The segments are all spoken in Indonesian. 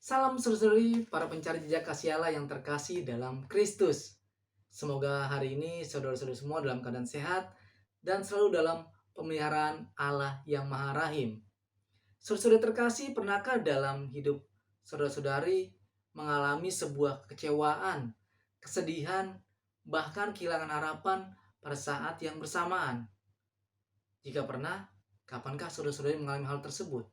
Salam saudari para pencari jejak kasih Allah yang terkasih dalam Kristus. Semoga hari ini saudara-saudara semua dalam keadaan sehat dan selalu dalam pemeliharaan Allah yang Maha Rahim. Saudara-saudari terkasih, pernahkah dalam hidup saudara-saudari mengalami sebuah kekecewaan, kesedihan, bahkan kehilangan harapan pada saat yang bersamaan? Jika pernah, kapankah saudara-saudari mengalami hal tersebut?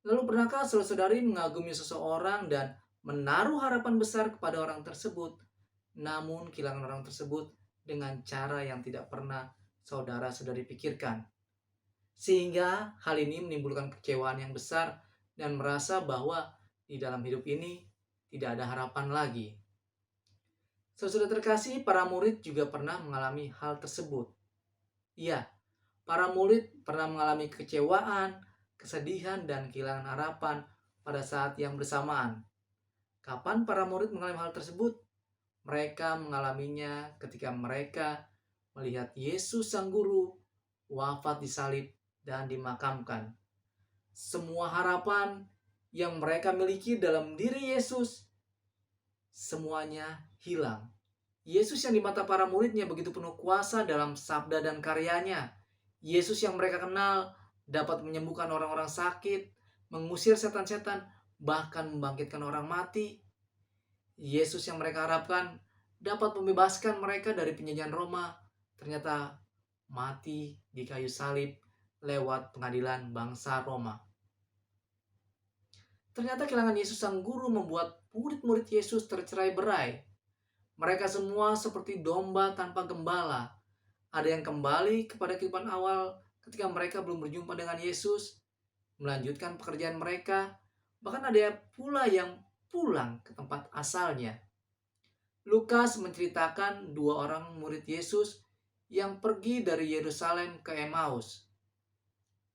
Lalu pernahkah saudara-saudari mengagumi seseorang dan menaruh harapan besar kepada orang tersebut, namun kehilangan orang tersebut dengan cara yang tidak pernah saudara-saudari pikirkan? Sehingga hal ini menimbulkan kecewaan yang besar dan merasa bahwa di dalam hidup ini tidak ada harapan lagi. Saudara terkasih, para murid juga pernah mengalami hal tersebut. Iya, para murid pernah mengalami kekecewaan, kesedihan, dan kehilangan harapan pada saat yang bersamaan. Kapan para murid mengalami hal tersebut? Mereka mengalaminya ketika mereka melihat Yesus Sang Guru wafat disalib dan dimakamkan. Semua harapan yang mereka miliki dalam diri Yesus semuanya hilang. Yesus yang di mata para muridnya begitu penuh kuasa dalam sabda dan karyanya. Yesus yang mereka kenal dapat menyembuhkan orang-orang sakit, mengusir setan-setan, bahkan membangkitkan orang mati. Yesus yang mereka harapkan dapat membebaskan mereka dari penjajahan Roma, ternyata mati di kayu salib lewat pengadilan bangsa Roma. Ternyata kehilangan Yesus Sang Guru membuat murid-murid Yesus tercerai-berai. Mereka semua seperti domba tanpa gembala. Ada yang kembali kepada kehidupan awal ketika mereka belum berjumpa dengan Yesus, melanjutkan pekerjaan mereka. Bahkan ada pula yang pulang ke tempat asalnya. Lukas menceritakan dua orang murid Yesus yang pergi dari Yerusalem ke Emmaus.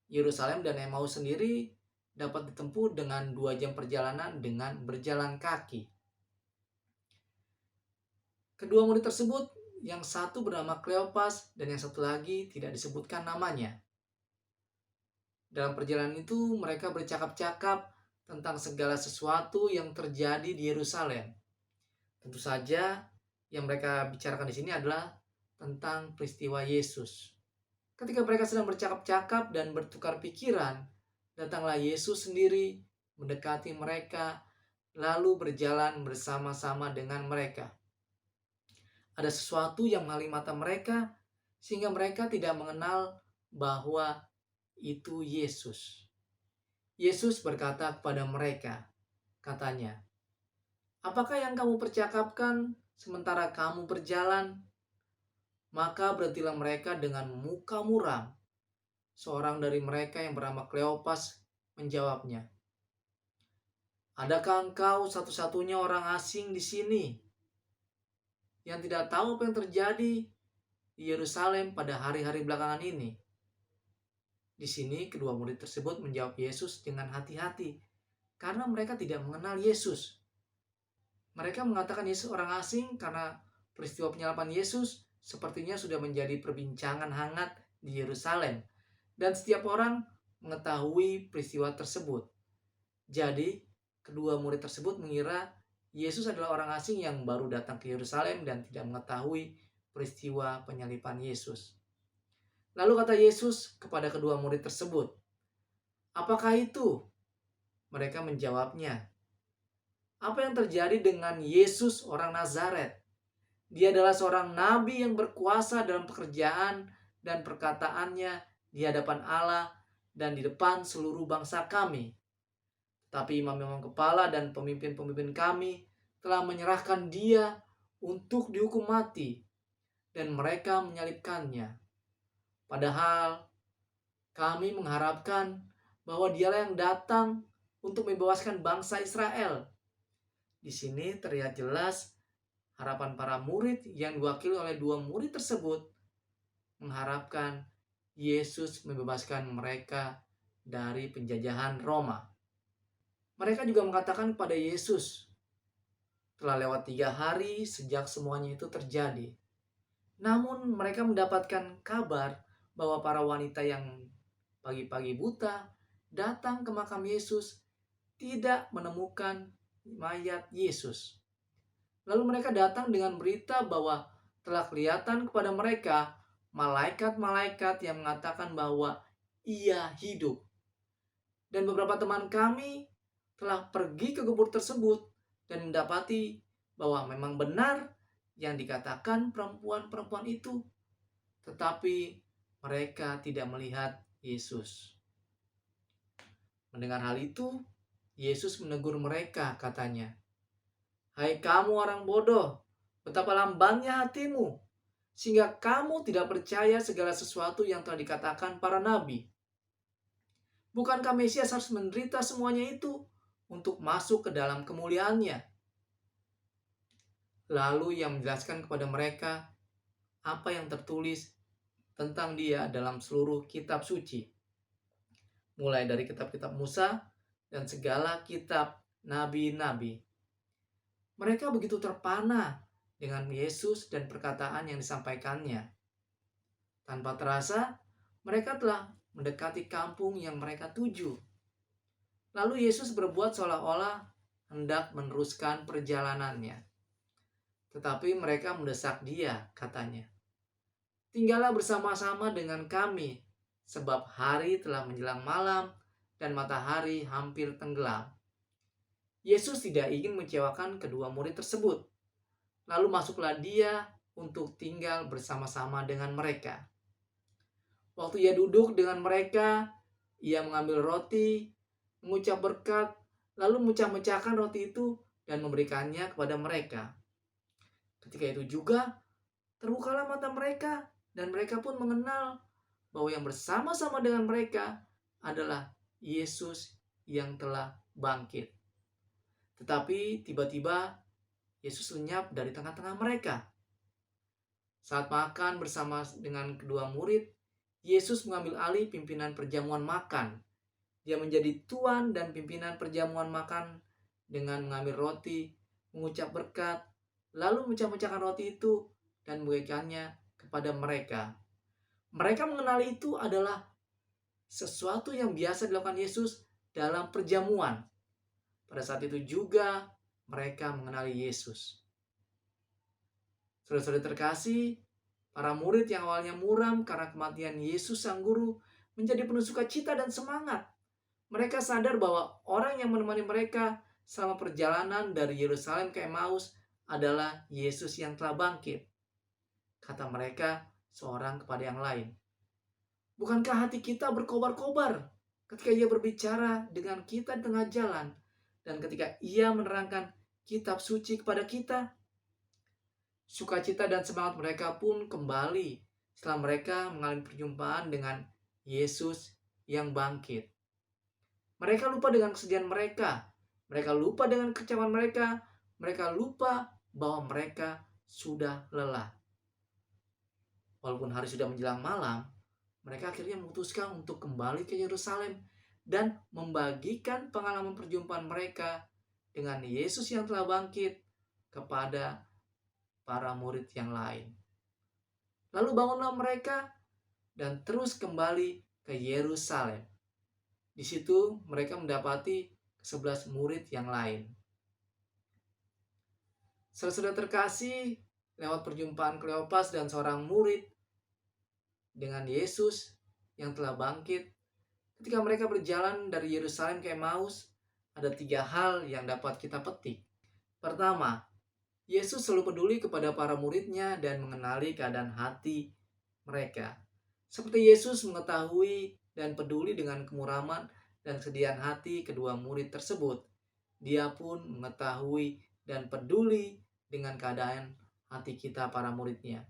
Yerusalem dan Emmaus sendiri dapat ditempuh dengan 2 jam perjalanan dengan berjalan kaki. Kedua murid tersebut, yang satu bernama Kleopas dan yang satu lagi tidak disebutkan namanya. Dalam perjalanan itu mereka bercakap-cakap tentang segala sesuatu yang terjadi di Yerusalem. Tentu saja yang mereka bicarakan di sini adalah tentang peristiwa Yesus. Ketika mereka sedang bercakap-cakap dan bertukar pikiran, datanglah Yesus sendiri mendekati mereka, lalu berjalan bersama-sama dengan mereka. Ada sesuatu yang mengalami mata mereka, sehingga mereka tidak mengenal bahwa itu Yesus. Yesus berkata kepada mereka, katanya, "Apakah yang kamu percakapkan sementara kamu berjalan?" Maka berhentilah mereka dengan muka muram. Seorang dari mereka yang bernama Kleopas menjawabnya, "Adakah engkau satu-satunya orang asing di sini yang tidak tahu apa yang terjadi di Yerusalem pada hari-hari belakangan ini?" Di sini kedua murid tersebut menjawab Yesus dengan hati-hati karena mereka tidak mengenal Yesus. Mereka mengatakan Yesus orang asing karena peristiwa penyaliban Yesus sepertinya sudah menjadi perbincangan hangat di Yerusalem dan setiap orang mengetahui peristiwa tersebut. Jadi, kedua murid tersebut mengira Yesus adalah orang asing yang baru datang ke Yerusalem dan tidak mengetahui peristiwa penyaliban Yesus. Lalu kata Yesus kepada kedua murid tersebut, "Apakah itu?" Mereka menjawabnya, "Apa yang terjadi dengan Yesus orang Nazaret? Dia adalah seorang nabi yang berkuasa dalam pekerjaan dan perkataannya di hadapan Allah dan di depan seluruh bangsa kami. Tapi imam-imam kepala dan pemimpin-pemimpin kami telah menyerahkan dia untuk dihukum mati dan mereka menyalibkannya. Padahal kami mengharapkan bahwa dialah yang datang untuk membebaskan bangsa Israel." Di sini terlihat jelas harapan para murid yang diwakili oleh dua murid tersebut mengharapkan Yesus membebaskan mereka dari penjajahan Roma. Mereka juga mengatakan kepada Yesus, "Telah lewat 3 hari sejak semuanya itu terjadi." Namun mereka mendapatkan kabar bahwa para wanita yang pagi-pagi buta datang ke makam Yesus tidak menemukan mayat Yesus. Lalu mereka datang dengan berita bahwa telah kelihatan kepada mereka malaikat-malaikat yang mengatakan bahwa ia hidup. Dan beberapa teman kami telah pergi ke kubur tersebut dan mendapati bahwa memang benar yang dikatakan perempuan-perempuan itu. Tetapi mereka tidak melihat Yesus. Mendengar hal itu, Yesus menegur mereka, katanya, "Hai kamu orang bodoh, betapa lambannya hatimu, sehingga kamu tidak percaya segala sesuatu yang telah dikatakan para nabi. Bukankah Mesias harus menderita semuanya itu untuk masuk ke dalam kemuliaannya?" Lalu ia menjelaskan kepada mereka apa yang tertulis tentang dia dalam seluruh kitab suci, mulai dari kitab-kitab Musa dan segala kitab nabi-nabi. Mereka begitu terpana dengan Yesus dan perkataan yang disampaikannya. Tanpa terasa, mereka telah mendekati kampung yang mereka tuju. Lalu Yesus berbuat seolah-olah hendak meneruskan perjalanannya. Tetapi mereka mendesak dia, katanya, "Tinggallah bersama-sama dengan kami, sebab hari telah menjelang malam dan matahari hampir tenggelam." Yesus tidak ingin mengecewakan kedua murid tersebut. Lalu masuklah dia untuk tinggal bersama-sama dengan mereka. Waktu ia duduk dengan mereka, ia mengambil roti, mengucap berkat, lalu memecah-mecahkan roti itu dan memberikannya kepada mereka. Ketika itu juga, terbukalah mata mereka dan mereka pun mengenal bahwa yang bersama-sama dengan mereka adalah Yesus yang telah bangkit. Tetapi tiba-tiba Yesus lenyap dari tengah-tengah mereka. Saat makan bersama dengan kedua murid, Yesus mengambil alih pimpinan perjamuan makan. Dia menjadi tuan dan pimpinan perjamuan makan dengan mengambil roti, mengucap berkat, lalu memecah-mecahkan roti itu dan memberikannya kepada mereka. Mereka mengenali itu adalah sesuatu yang biasa dilakukan Yesus dalam perjamuan. Pada saat itu juga mereka mengenali Yesus. Saudara-saudara terkasih, para murid yang awalnya muram karena kematian Yesus sang guru menjadi penuh sukacita dan semangat. Mereka sadar bahwa orang yang menemani mereka selama perjalanan dari Yerusalem ke Emmaus adalah Yesus yang telah bangkit. Kata mereka seorang kepada yang lain, "Bukankah hati kita berkobar-kobar ketika ia berbicara dengan kita di tengah jalan dan ketika ia menerangkan kitab suci kepada kita?" Sukacita dan semangat mereka pun kembali setelah mereka mengalami perjumpaan dengan Yesus yang bangkit. Mereka lupa dengan kesedihan mereka. Mereka lupa dengan kekecewaan mereka. Mereka lupa bahwa mereka sudah lelah. Walaupun hari sudah menjelang malam, mereka akhirnya memutuskan untuk kembali ke Yerusalem dan membagikan pengalaman perjumpaan mereka dengan Yesus yang telah bangkit kepada para murid yang lain. Lalu bangunlah mereka dan terus kembali ke Yerusalem. Di situ mereka mendapati 11 murid yang lain. Saudara-saudara terkasih, lewat perjumpaan Kleopas dan seorang murid dengan Yesus yang telah bangkit, ketika mereka berjalan dari Yerusalem ke Emmaus, ada 3 hal yang dapat kita petik. Pertama, Yesus selalu peduli kepada para muridnya dan mengenali keadaan hati mereka. Seperti Yesus mengetahui dan peduli dengan kemuraman dan kesedihan hati kedua murid tersebut, dia pun mengetahui dan peduli dengan keadaan hati kita para muridnya.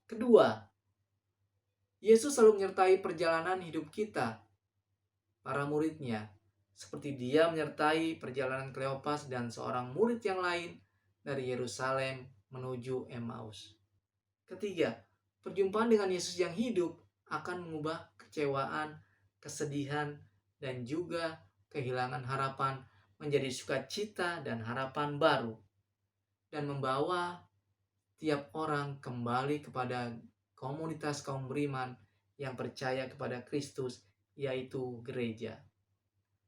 Kedua, Yesus selalu menyertai perjalanan hidup kita, para muridnya, seperti dia menyertai perjalanan Kleopas dan seorang murid yang lain dari Yerusalem menuju Emmaus. Ketiga, perjumpaan dengan Yesus yang hidup akan mengubah kecewaan, kesedihan, dan juga kehilangan harapan menjadi sukacita dan harapan baru, dan membawa tiap orang kembali kepada komunitas kaum beriman yang percaya kepada Kristus, yaitu gereja.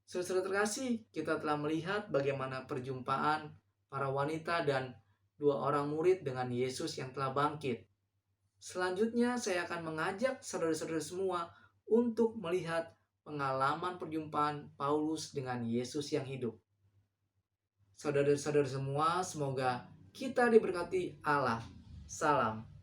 Saudara terkasih, kita telah melihat bagaimana perjumpaan para wanita dan dua orang murid dengan Yesus yang telah bangkit. Selanjutnya, saya akan mengajak saudara-saudara semua untuk melihat pengalaman perjumpaan Paulus dengan Yesus yang hidup. Saudara-saudara semua, semoga kita diberkati Allah. Salam.